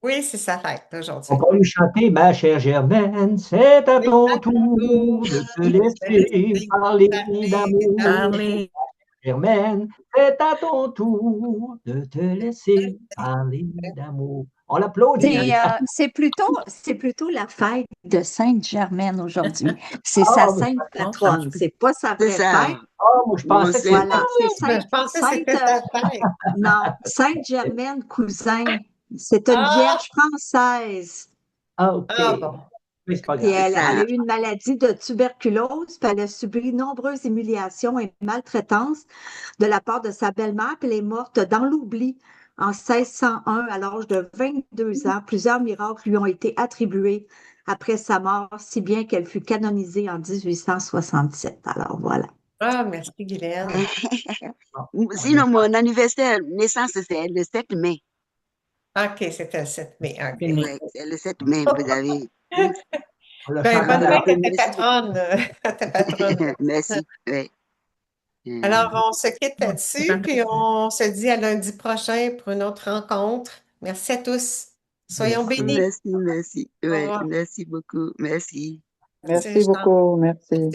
Oui, c'est sa fête aujourd'hui. On peut lui chanter, ma chère Germaine, c'est à ton tour de te laisser parler d'amour. Parlez. Germaine, c'est à ton tour de te laisser parler d'amour. On l'applaudit. C'est plutôt la fête de Sainte-Germaine aujourd'hui. C'est Ah, sa mais sainte non, patronne. C'est pas sa C'est vraie ça. fête. moi, je pensais que c'était. Voilà, c'est Je pensais que c'était sa fête. Non, Sainte-Germaine cousin. C'est une Ah! vierge française. Ah, OK. Ah bon. Mais c'est pas Puis grave. elle a eu une maladie de tuberculose, puis elle a subi nombreuses humiliations et maltraitances de la part de sa belle-mère, puis elle est morte dans l'oubli en 1601 à l'âge de 22 ans. Plusieurs miracles lui ont été attribués après sa mort, si bien qu'elle fut canonisée en 1867. Alors voilà. Ah, merci Guylaine. Sinon, mon anniversaire naissance, c'est le 7 mai. OK, c'était le 7 mai. OK. Oui, c'est le 7 mai, vous avez. On l'a Ben, chanté bonne dans la fête à Merci ta patronne. À ta patronne. Merci. Oui. Alors, on se quitte là-dessus, puis on se dit à lundi prochain pour une autre rencontre. Merci à tous. Soyons bénis. Merci. Au Oui, revoir. merci beaucoup. Merci. Merci, Merci Richard. beaucoup. Merci.